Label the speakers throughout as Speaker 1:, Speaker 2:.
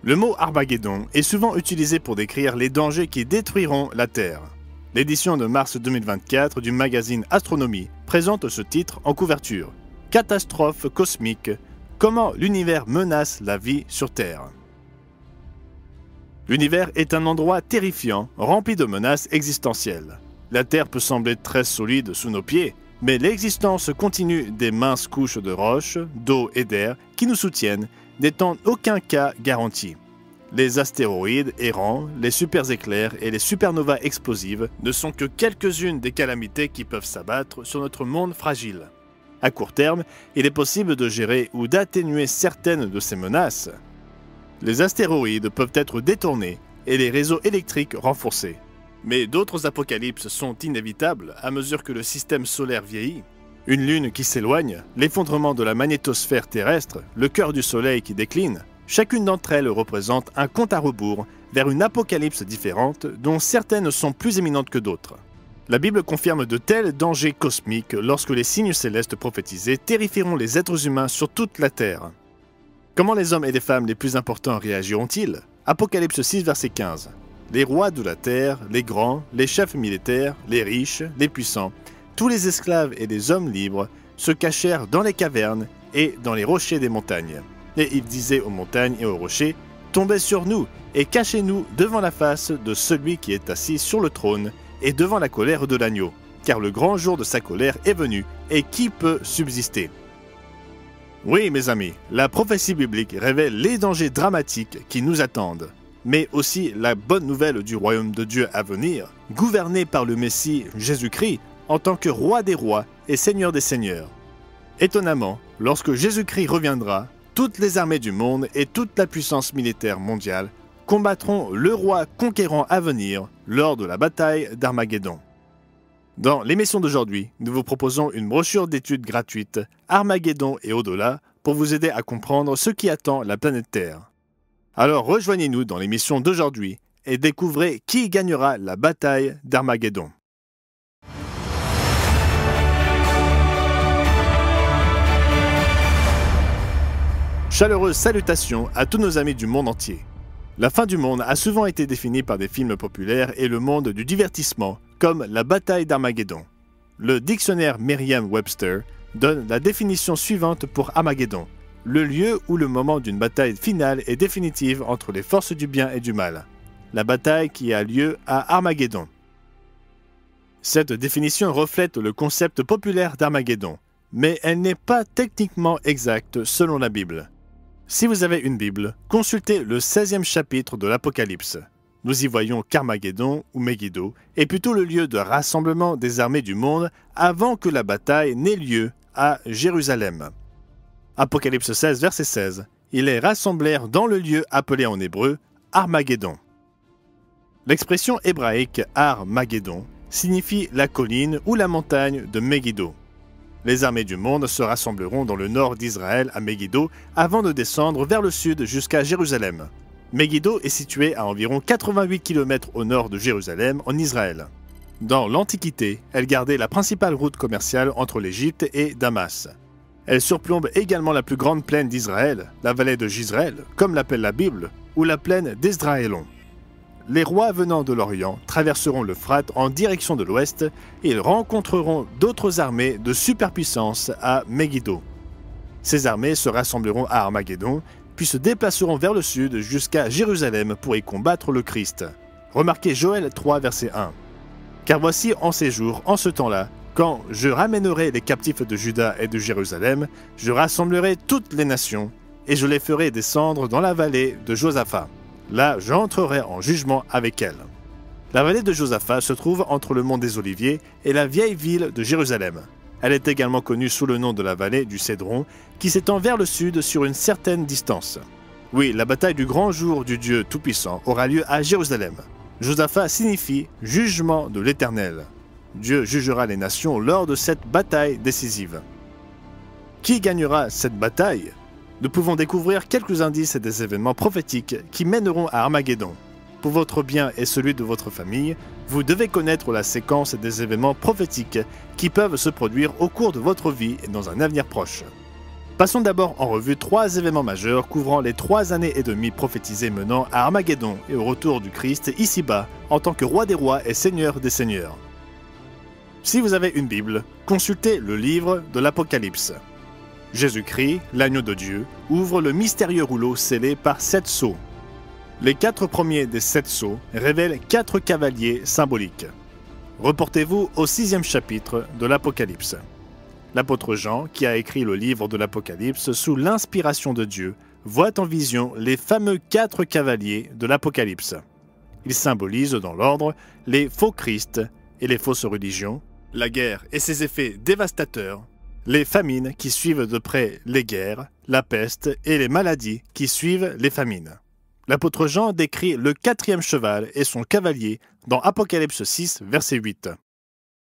Speaker 1: Le mot Armageddon est souvent utilisé pour décrire les dangers qui détruiront la Terre. L'édition de mars 2024 du magazine Astronomie présente ce titre en couverture. Catastrophe cosmique, comment l'univers menace la vie sur Terre. L'univers est un endroit terrifiant, rempli de menaces existentielles. La Terre peut sembler très solide sous nos pieds, mais l'existence continue des minces couches de roches, d'eau et d'air qui nous soutiennent n'est en aucun cas garantie. Les astéroïdes errants, les super-éclairs et les supernovas explosives ne sont que quelques-unes des calamités qui peuvent s'abattre sur notre monde fragile. À court terme, il est possible de gérer ou d'atténuer certaines de ces menaces. Les astéroïdes peuvent être détournés et les réseaux électriques renforcés. Mais d'autres apocalypses sont inévitables à mesure que le système solaire vieillit. Une lune qui s'éloigne, l'effondrement de la magnétosphère terrestre, le cœur du soleil qui décline, chacune d'entre elles représente un compte à rebours vers une apocalypse différente dont certaines sont plus imminentes que d'autres. La Bible confirme de tels dangers cosmiques lorsque les signes célestes prophétisés terrifieront les êtres humains sur toute la Terre. Comment les hommes et les femmes les plus importants réagiront-ils? Apocalypse 6, verset 15. Les rois de la terre, les grands, les chefs militaires, les riches, les puissants, tous les esclaves et les hommes libres se cachèrent dans les cavernes et dans les rochers des montagnes. Et ils disaient aux montagnes et aux rochers, « Tombez sur nous et cachez-nous devant la face de celui qui est assis sur le trône et devant la colère de l'agneau, car le grand jour de sa colère est venu, et qui peut subsister ?» Oui, mes amis, la prophétie biblique révèle les dangers dramatiques qui nous attendent, mais aussi la bonne nouvelle du royaume de Dieu à venir, gouverné par le Messie Jésus-Christ en tant que roi des rois et seigneur des seigneurs. Étonnamment, lorsque Jésus-Christ reviendra, toutes les armées du monde et toute la puissance militaire mondiale combattront le roi conquérant à venir lors de la bataille d'Armageddon. Dans l'émission d'aujourd'hui, nous vous proposons une brochure d'études gratuite Armageddon et au-delà pour vous aider à comprendre ce qui attend la planète Terre. Alors rejoignez-nous dans l'émission d'aujourd'hui et découvrez qui gagnera la bataille d'Armageddon. Chaleureuses salutations à tous nos amis du monde entier. La fin du monde a souvent été définie par des films populaires et le monde du divertissement, comme la bataille d'Armageddon. Le dictionnaire Merriam-Webster donne la définition suivante pour Armageddon, le lieu où le moment d'une bataille finale et définitive entre les forces du bien et du mal. La bataille qui a lieu à Armageddon. Cette définition reflète le concept populaire d'Armageddon, mais elle n'est pas techniquement exacte selon la Bible. Si vous avez une Bible, consultez le 16e chapitre de l'Apocalypse. Nous y voyons qu'Armageddon ou Megiddo est plutôt le lieu de rassemblement des armées du monde avant que la bataille n'ait lieu à Jérusalem. Apocalypse 16, verset 16. Ils les rassemblèrent dans le lieu appelé en hébreu Armageddon. L'expression hébraïque Armageddon signifie la colline ou la montagne de Megiddo. Les armées du monde se rassembleront dans le nord d'Israël à Megiddo avant de descendre vers le sud jusqu'à Jérusalem. Megiddo est située à environ 88 km au nord de Jérusalem en Israël. Dans l'Antiquité, elle gardait la principale route commerciale entre l'Égypte et Damas. Elle surplombe également la plus grande plaine d'Israël, la vallée de Jizreel, comme l'appelle la Bible, ou la plaine d'Esdraélon. Les rois venant de l'Orient traverseront l'Euphrate en direction de l'Ouest et ils rencontreront d'autres armées de superpuissance à Megiddo. Ces armées se rassembleront à Armageddon, puis se déplaceront vers le sud jusqu'à Jérusalem pour y combattre le Christ. Remarquez Joël 3, verset 1. « Car voici en ces jours, en ce temps-là, quand je ramènerai les captifs de Juda et de Jérusalem, je rassemblerai toutes les nations, et je les ferai descendre dans la vallée de Josaphat. Là, j'entrerai en jugement avec elles. » La vallée de Josaphat se trouve entre le mont des Oliviers et la vieille ville de Jérusalem. Elle est également connue sous le nom de la vallée du Cédron, qui s'étend vers le sud sur une certaine distance. Oui, la bataille du grand jour du Dieu Tout-Puissant aura lieu à Jérusalem. Josaphat signifie « jugement de l'Éternel ». Dieu jugera les nations lors de cette bataille décisive. Qui gagnera cette bataille? Nous pouvons découvrir quelques indices des événements prophétiques qui mèneront à Armageddon. Pour votre bien et celui de votre famille, vous devez connaître la séquence des événements prophétiques qui peuvent se produire au cours de votre vie et dans un avenir proche. Passons d'abord en revue 3 événements majeurs couvrant les 3 années et demie prophétisées menant à Armageddon et au retour du Christ ici-bas en tant que roi des rois et seigneur des seigneurs. Si vous avez une Bible, consultez le livre de l'Apocalypse. Jésus-Christ, l'agneau de Dieu, ouvre le mystérieux rouleau scellé par 7 sceaux. Les 4 premiers des 7 sceaux révèlent 4 cavaliers symboliques. Reportez-vous au 6e chapitre de l'Apocalypse. L'apôtre Jean, qui a écrit le livre de l'Apocalypse sous l'inspiration de Dieu, voit en vision les fameux 4 cavaliers de l'Apocalypse. Ils symbolisent dans l'ordre les faux Christ et les fausses religions, la guerre et ses effets dévastateurs, les famines qui suivent de près les guerres, la peste et les maladies qui suivent les famines. L'apôtre Jean décrit le 4e cheval et son cavalier dans Apocalypse 6, verset 8.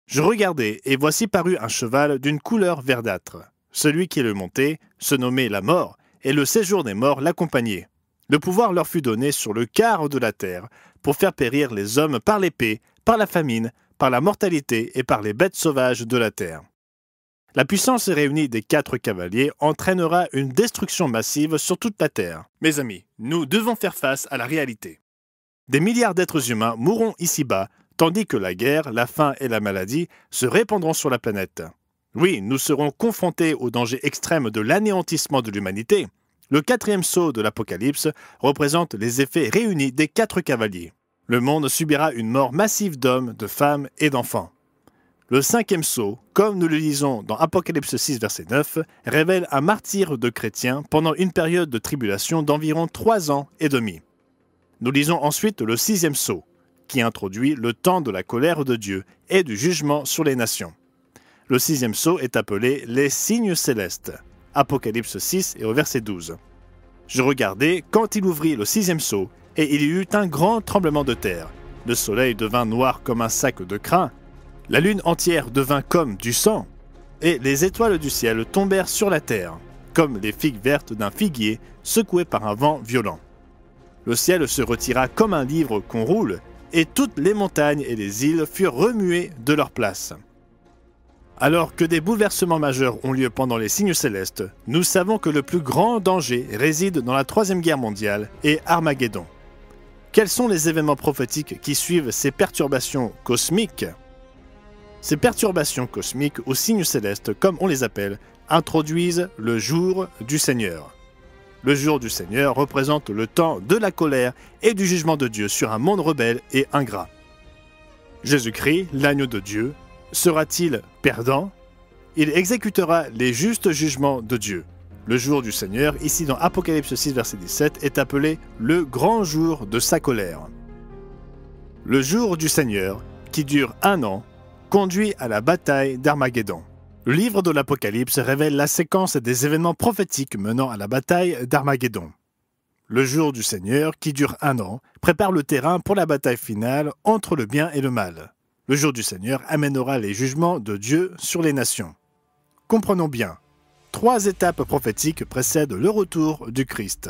Speaker 1: Je regardai, et voici parut un cheval d'une couleur verdâtre. Celui qui le montait se nommait la mort, et le séjour des morts l'accompagnait. Le pouvoir leur fut donné sur le quart de la terre, pour faire périr les hommes par l'épée, par la famine, par la mortalité et par les bêtes sauvages de la terre. La puissance réunie des 4 cavaliers entraînera une destruction massive sur toute la terre. Mes amis, nous devons faire face à la réalité. Des milliards d'êtres humains mourront ici-bas, tandis que la guerre, la faim et la maladie se répandront sur la planète. Oui, nous serons confrontés au danger extrême de l'anéantissement de l'humanité. Le 4e sceau de l'Apocalypse représente les effets réunis des 4 cavaliers. Le monde subira une mort massive d'hommes, de femmes et d'enfants. Le 5e sceau, comme nous le lisons dans Apocalypse 6, verset 9, révèle un martyre de chrétiens pendant une période de tribulation d'environ 3 ans et demi. Nous lisons ensuite le 6e sceau, qui introduit le temps de la colère de Dieu et du jugement sur les nations. Le 6e sceau est appelé les signes célestes, Apocalypse 6 et au verset 12. Je regardai quand il ouvrit le 6e sceau, et il y eut un grand tremblement de terre. Le soleil devint noir comme un sac de crin, la lune entière devint comme du sang, et les étoiles du ciel tombèrent sur la terre, comme les figues vertes d'un figuier secouées par un vent violent. Le ciel se retira comme un livre qu'on roule, et toutes les montagnes et les îles furent remuées de leur place. Alors que des bouleversements majeurs ont lieu pendant les signes célestes, nous savons que le plus grand danger réside dans la 3e guerre mondiale et Armageddon. Quels sont les événements prophétiques qui suivent ces perturbations cosmiques ? Ces perturbations cosmiques aux signes célestes, comme on les appelle, introduisent le jour du Seigneur. Le jour du Seigneur représente le temps de la colère et du jugement de Dieu sur un monde rebelle et ingrat. Jésus-Christ, l'agneau de Dieu, sera-t-il perdant? Il exécutera les justes jugements de Dieu. Le jour du Seigneur, ici dans Apocalypse 6, verset 17, est appelé le grand jour de sa colère. Le jour du Seigneur, qui dure 1 an, conduit à la bataille d'Armageddon. Le livre de l'Apocalypse révèle la séquence des événements prophétiques menant à la bataille d'Armageddon. Le jour du Seigneur, qui dure 1 an, prépare le terrain pour la bataille finale entre le bien et le mal. Le jour du Seigneur amènera les jugements de Dieu sur les nations. Comprenons bien, 3 étapes prophétiques précèdent le retour du Christ.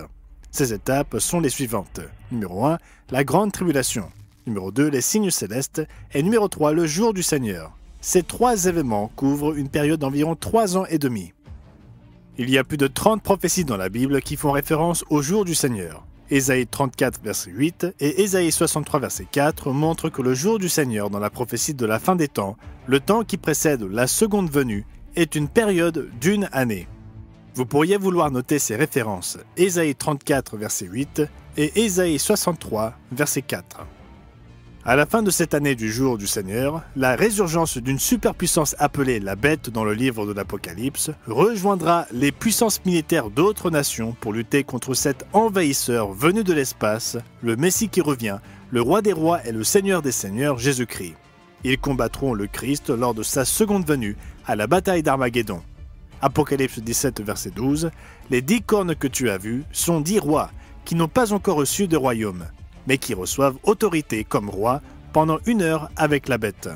Speaker 1: Ces étapes sont les suivantes. Numéro 1, la grande tribulation. Numéro 2, les signes célestes. Et numéro 3, le jour du Seigneur. Ces 3 événements couvrent une période d'environ 3 ans et demi. Il y a plus de 30 prophéties dans la Bible qui font référence au jour du Seigneur. Ésaïe 34, verset 8 et Ésaïe 63, verset 4 montrent que le jour du Seigneur dans la prophétie de la fin des temps, le temps qui précède la seconde venue, est une période d'1 année. Vous pourriez vouloir noter ces références, Ésaïe 34, verset 8 et Ésaïe 63, verset 4. À la fin de cette année du jour du Seigneur, la résurgence d'une superpuissance appelée la Bête dans le livre de l'Apocalypse rejoindra les puissances militaires d'autres nations pour lutter contre cet envahisseur venu de l'espace, le Messie qui revient, le Roi des rois et le Seigneur des seigneurs, Jésus-Christ. Ils combattront le Christ lors de sa seconde venue à la bataille d'Armageddon. Apocalypse 17, verset 12, « Les 10 cornes que tu as vues sont 10 rois qui n'ont pas encore reçu de royaume, mais qui reçoivent autorité comme rois pendant 1 heure avec la bête.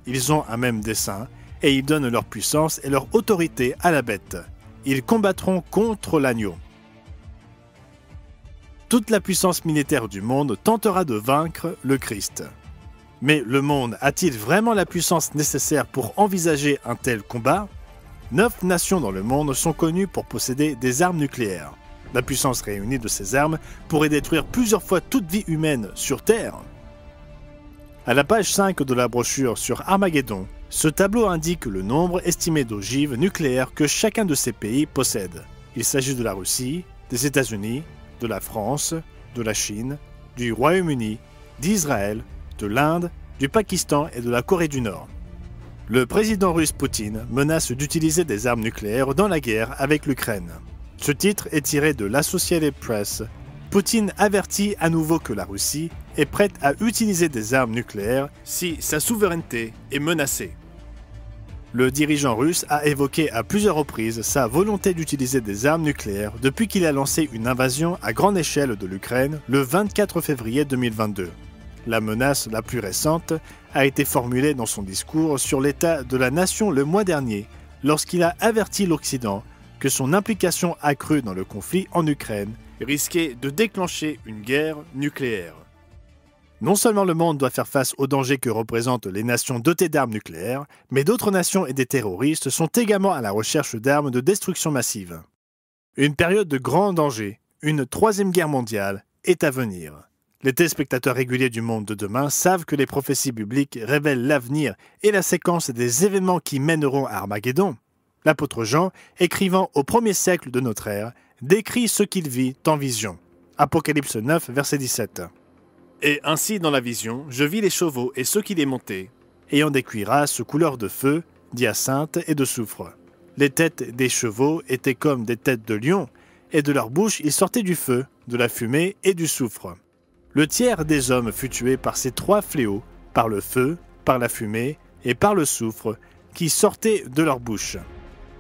Speaker 1: Ils ont un même dessein, et ils donnent leur puissance et leur autorité à la bête. Ils combattront contre l'agneau. » Toute la puissance militaire du monde tentera de vaincre le Christ. Mais le monde a-t-il vraiment la puissance nécessaire pour envisager un tel combat? 9 nations dans le monde sont connues pour posséder des armes nucléaires. La puissance réunie de ces armes pourrait détruire plusieurs fois toute vie humaine sur Terre. À la page 5 de la brochure sur Armageddon, ce tableau indique le nombre estimé d'ogives nucléaires que chacun de ces pays possède. Il s'agit de la Russie, des États-Unis, de la France, de la Chine, du Royaume-Uni, d'Israël, de l'Inde, du Pakistan et de la Corée du Nord. Le président russe Poutine menace d'utiliser des armes nucléaires dans la guerre avec l'Ukraine. Ce titre est tiré de l'Associated Press. Poutine avertit à nouveau que la Russie est prête à utiliser des armes nucléaires si sa souveraineté est menacée. Le dirigeant russe a évoqué à plusieurs reprises sa volonté d'utiliser des armes nucléaires depuis qu'il a lancé une invasion à grande échelle de l'Ukraine le 24 février 2022. La menace la plus récente a été formulée dans son discours sur l'état de la nation le mois dernier, lorsqu'il a averti l'Occident que son implication accrue dans le conflit en Ukraine risquait de déclencher une guerre nucléaire. Non seulement le monde doit faire face aux dangers que représentent les nations dotées d'armes nucléaires, mais d'autres nations et des terroristes sont également à la recherche d'armes de destruction massive. Une période de grand danger, une troisième guerre mondiale, est à venir. Les téléspectateurs réguliers du Monde de demain savent que les prophéties bibliques révèlent l'avenir et la séquence des événements qui mèneront à Armageddon. L'apôtre Jean, écrivant au 1er siècle de notre ère, décrit ce qu'il vit en vision. Apocalypse 9, verset 17. « Et ainsi dans la vision, je vis les chevaux et ceux qui les montaient, ayant des cuirasses couleur de feu, d'hyacinthe et de soufre. Les têtes des chevaux étaient comme des têtes de lions, et de leur bouche il sortait du feu, de la fumée et du soufre. Le tiers des hommes fut tué par ces 3 fléaux, par le feu, par la fumée et par le soufre, qui sortaient de leur bouche.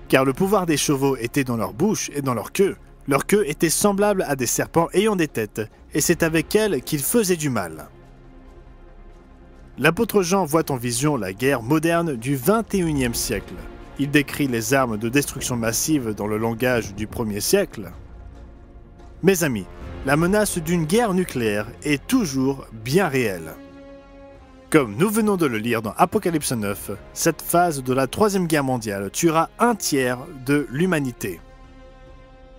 Speaker 1: Car le pouvoir des chevaux était dans leur bouche et dans leur queue. Leur queue était semblable à des serpents ayant des têtes, et c'est avec elles qu'ils faisaient du mal. » L'apôtre Jean voit en vision la guerre moderne du XXIe siècle. Il décrit les armes de destruction massive dans le langage du 1er siècle. Mes amis, la menace d'une guerre nucléaire est toujours bien réelle. Comme nous venons de le lire dans Apocalypse 9, cette phase de la Troisième Guerre mondiale tuera un tiers de l'humanité.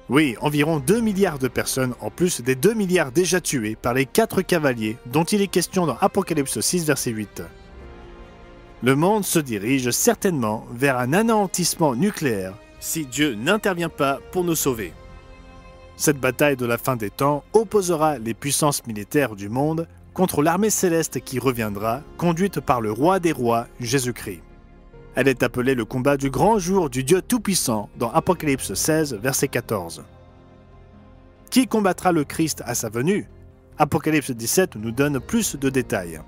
Speaker 1: Oui, environ 2 milliards de personnes en plus des 2 milliards déjà tués par les 4 cavaliers dont il est question dans Apocalypse 6, verset 8. Le monde se dirige certainement vers un anéantissement nucléaire si Dieu n'intervient pas pour nous sauver. Cette bataille de la fin des temps opposera les puissances militaires du monde contre l'armée céleste qui reviendra, conduite par le roi des rois, Jésus-Christ. Elle est appelée le combat du grand jour du Dieu Tout-Puissant dans Apocalypse 16, verset 14. Qui combattra le Christ à sa venue? Apocalypse 17 nous donne plus de détails.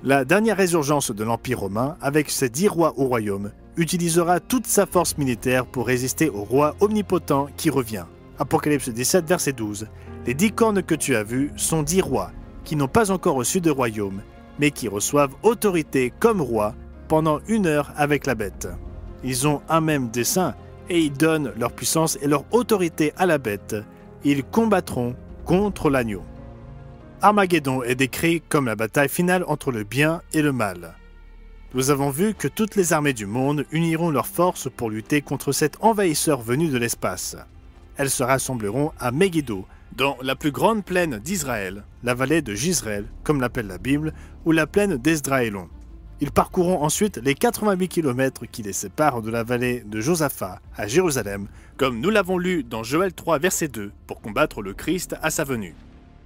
Speaker 1: La dernière résurgence de l'Empire romain, avec ses 10 rois au royaume, utilisera toute sa force militaire pour résister au roi omnipotent qui revient. Apocalypse 17, verset 12. Les 10 cornes que tu as vues sont 10 rois, qui n'ont pas encore reçu de royaume, mais qui reçoivent autorité comme rois pendant 1 heure avec la bête. Ils ont un même dessein, et ils donnent leur puissance et leur autorité à la bête. Ils combattront contre l'agneau. Armageddon est décrit comme la bataille finale entre le bien et le mal. Nous avons vu que toutes les armées du monde uniront leurs forces pour lutter contre cet envahisseur venu de l'espace. Elles se rassembleront à Megiddo, dans la plus grande plaine d'Israël, la vallée de Jizreel, comme l'appelle la Bible, ou la plaine d'Esdraélon. Ils parcourront ensuite les 88 km qui les séparent de la vallée de Josaphat à Jérusalem, comme nous l'avons lu dans Joël 3, verset 2, pour combattre le Christ à sa venue.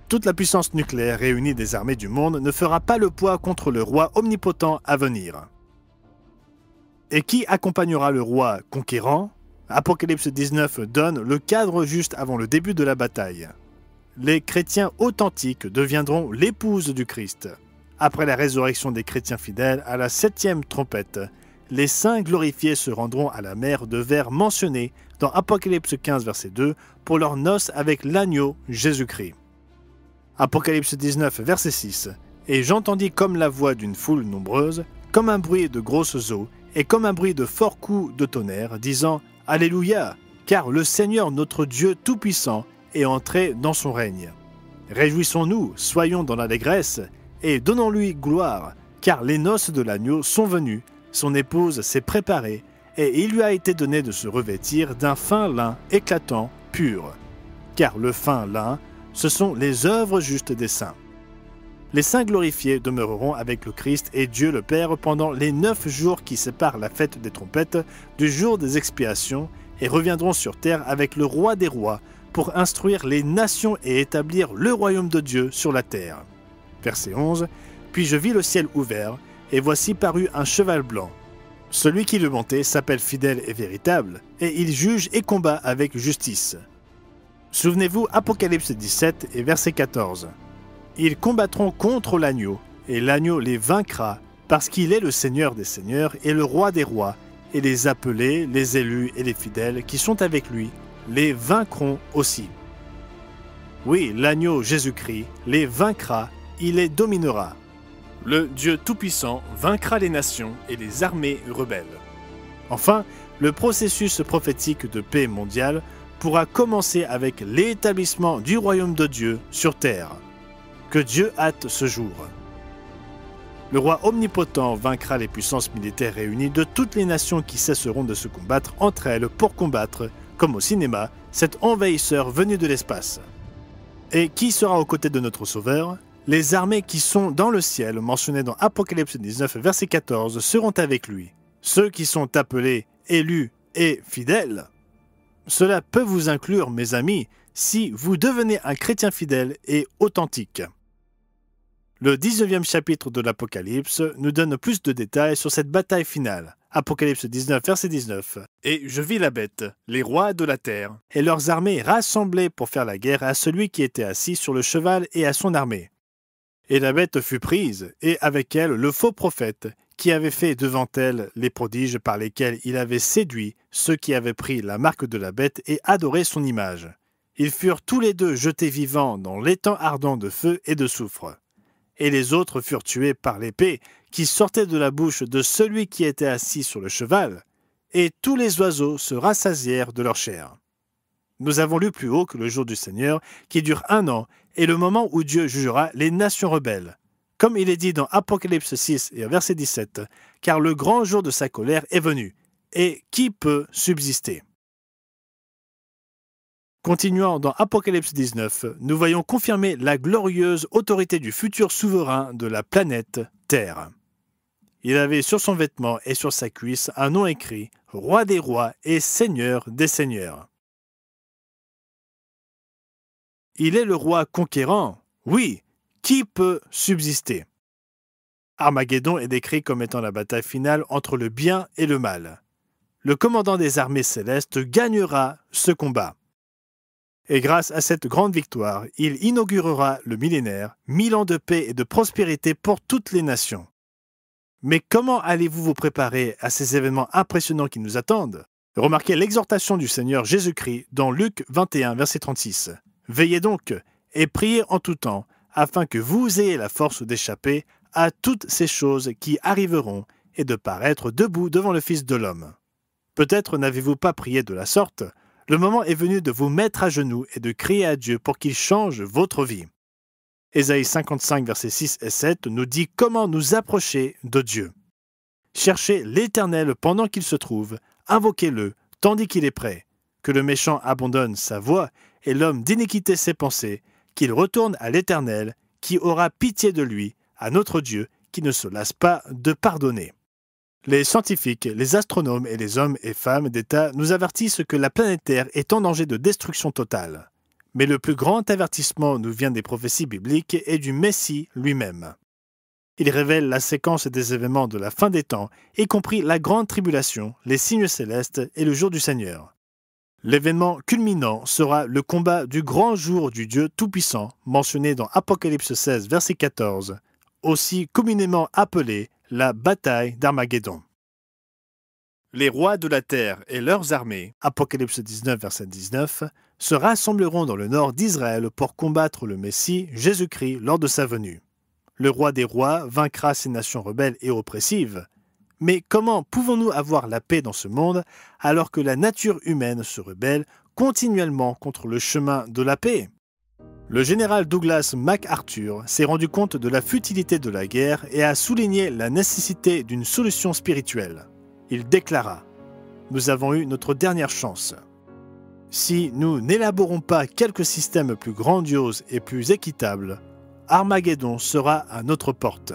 Speaker 1: Toute la puissance nucléaire réunie des armées du monde ne fera pas le poids contre le roi omnipotent à venir. Et qui accompagnera le roi conquérant? Apocalypse 19 donne le cadre juste avant le début de la bataille. Les chrétiens authentiques deviendront l'épouse du Christ. Après la résurrection des chrétiens fidèles à la 7e trompette, les saints glorifiés se rendront à la mer de verre mentionnée dans Apocalypse 15, verset 2, pour leurs noces avec l'agneau Jésus-Christ. Apocalypse 19, verset 6. Et j'entendis comme la voix d'une foule nombreuse, comme un bruit de grosses eaux, et comme un bruit de forts coups de tonnerre, disant « Alléluia, car le Seigneur notre Dieu Tout-Puissant est entré dans son règne. Réjouissons-nous, soyons dans l'allégresse, et donnons-lui gloire, car les noces de l'agneau sont venues, son épouse s'est préparée, et il lui a été donné de se revêtir d'un fin lin éclatant, pur. Car le fin lin, ce sont les œuvres justes des saints. Les saints glorifiés demeureront avec le Christ et Dieu le Père pendant les 9 jours qui séparent la fête des trompettes du jour des expiations et reviendront sur terre avec le roi des rois pour instruire les nations et établir le royaume de Dieu sur la terre. Verset 11. Puis je vis le ciel ouvert, et voici parut un cheval blanc. Celui qui le montait s'appelle fidèle et véritable, et il juge et combat avec justice. Souvenez-vous, Apocalypse 17 et verset 14. Ils combattront contre l'agneau, et l'agneau les vaincra, parce qu'il est le Seigneur des seigneurs et le roi des rois, et les appelés, les élus et les fidèles qui sont avec lui, les vaincront aussi. Oui, l'agneau Jésus-Christ les vaincra, il les dominera. Le Dieu Tout-Puissant vaincra les nations et les armées rebelles. Enfin, le processus prophétique de paix mondiale pourra commencer avec l'établissement du royaume de Dieu sur terre. Que Dieu hâte ce jour. Le roi omnipotent vaincra les puissances militaires réunies de toutes les nations qui cesseront de se combattre entre elles pour combattre, comme au cinéma, cet envahisseur venu de l'espace. Et qui sera aux côtés de notre Sauveur ? Les armées qui sont dans le ciel, mentionnées dans Apocalypse 19, verset 14, seront avec lui. Ceux qui sont appelés, élus et fidèles. Cela peut vous inclure, mes amis, si vous devenez un chrétien fidèle et authentique. Le 19e chapitre de l'Apocalypse nous donne plus de détails sur cette bataille finale. Apocalypse 19, verset 19. « Et je vis la bête, les rois de la terre, et leurs armées rassemblées pour faire la guerre à celui qui était assis sur le cheval et à son armée. Et la bête fut prise, et avec elle le faux prophète, qui avait fait devant elle les prodiges par lesquels il avait séduit ceux qui avaient pris la marque de la bête et adoré son image. Ils furent tous les deux jetés vivants dans l'étang ardent de feu et de soufre. Et les autres furent tués par l'épée qui sortait de la bouche de celui qui était assis sur le cheval, et tous les oiseaux se rassasièrent de leur chair. » Nous avons lu plus haut que le jour du Seigneur, qui dure 1 an, est le moment où Dieu jugera les nations rebelles. Comme il est dit dans Apocalypse 6 et verset 17, « Car le grand jour de sa colère est venu, et qui peut subsister ?» Continuant dans Apocalypse 19, nous voyons confirmer la glorieuse autorité du futur souverain de la planète Terre. Il avait sur son vêtement et sur sa cuisse un nom écrit « Roi des rois et Seigneur des seigneurs ». Il est le roi conquérant. Oui, qui peut subsister? Armageddon est décrit comme étant la bataille finale entre le bien et le mal. Le commandant des armées célestes gagnera ce combat. Et grâce à cette grande victoire, il inaugurera le millénaire, 1000 ans de paix et de prospérité pour toutes les nations. Mais comment allez-vous vous préparer à ces événements impressionnants qui nous attendent? Remarquez l'exhortation du Seigneur Jésus-Christ dans Luc 21, verset 36. « Veillez donc et priez en tout temps, afin que vous ayez la force d'échapper à toutes ces choses qui arriveront et de paraître debout devant le Fils de l'homme. » Peut-être n'avez-vous pas prié de la sorte. Le moment est venu de vous mettre à genoux et de crier à Dieu pour qu'il change votre vie. Ésaïe 55, versets 6 et 7 nous dit comment nous approcher de Dieu. Cherchez l'Éternel pendant qu'il se trouve, invoquez-le tandis qu'il est prêt, que le méchant abandonne sa voie et l'homme d'iniquité ses pensées, qu'il retourne à l'Éternel, qui aura pitié de lui, à notre Dieu, qui ne se lasse pas de pardonner. Les scientifiques, les astronomes et les hommes et femmes d'État nous avertissent que la planète Terre est en danger de destruction totale. Mais le plus grand avertissement nous vient des prophéties bibliques et du Messie lui-même. Il révèle la séquence des événements de la fin des temps, y compris la grande tribulation, les signes célestes et le jour du Seigneur. L'événement culminant sera le combat du grand jour du Dieu Tout-Puissant, mentionné dans Apocalypse 16, verset 14, aussi communément appelé la bataille d'Armageddon. Les rois de la terre et leurs armées, Apocalypse 19, verset 19, se rassembleront dans le nord d'Israël pour combattre le Messie, Jésus-Christ, lors de sa venue. Le roi des rois vaincra ces nations rebelles et oppressives. Mais comment pouvons-nous avoir la paix dans ce monde alors que la nature humaine se rebelle continuellement contre le chemin de la paix? Le général Douglas MacArthur s'est rendu compte de la futilité de la guerre et a souligné la nécessité d'une solution spirituelle. Il déclara nous avons eu notre dernière chance. Si nous n'élaborons pas quelques systèmes plus grandioses et plus équitables, Armageddon sera à notre porte.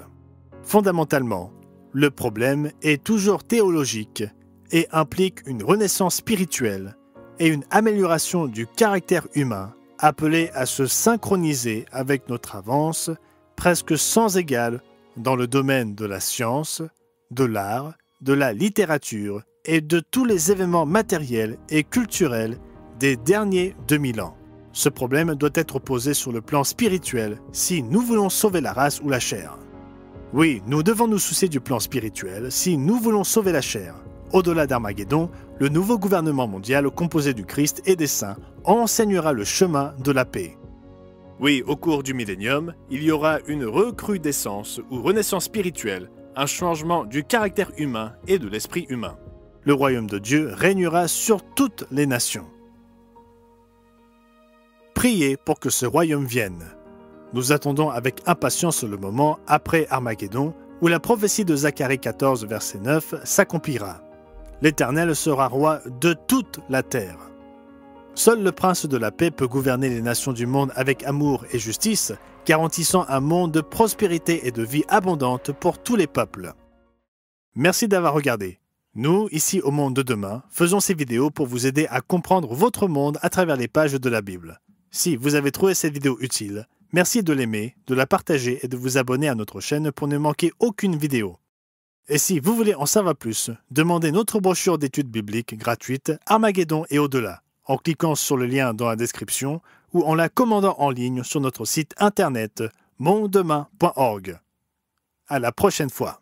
Speaker 1: Fondamentalement, le problème est toujours théologique et implique une renaissance spirituelle et une amélioration du caractère humain appelée à se synchroniser avec notre avance presque sans égale dans le domaine de la science, de l'art, de la littérature et de tous les événements matériels et culturels des derniers 2000 ans. Ce problème doit être posé sur le plan spirituel si nous voulons sauver la race ou la chair. Oui, nous devons nous soucier du plan spirituel si nous voulons sauver la chair. Au-delà d'Armageddon, le nouveau gouvernement mondial composé du Christ et des saints enseignera le chemin de la paix. Oui, au cours du millénium, il y aura une recrudescence ou renaissance spirituelle, un changement du caractère humain et de l'esprit humain. Le royaume de Dieu régnera sur toutes les nations. Priez pour que ce royaume vienne. Nous attendons avec impatience le moment après Armageddon où la prophétie de Zacharie 14, verset 9 s'accomplira. L'Éternel sera roi de toute la terre. Seul le prince de la paix peut gouverner les nations du monde avec amour et justice, garantissant un monde de prospérité et de vie abondante pour tous les peuples. Merci d'avoir regardé. Nous, ici au Monde de Demain, faisons ces vidéos pour vous aider à comprendre votre monde à travers les pages de la Bible. Si vous avez trouvé cette vidéo utile, merci de l'aimer, de la partager et de vous abonner à notre chaîne pour ne manquer aucune vidéo. Et si vous voulez en savoir plus, demandez notre brochure d'études bibliques gratuite Armageddon et au-delà en cliquant sur le lien dans la description ou en la commandant en ligne sur notre site internet mondedemain.org. À la prochaine fois.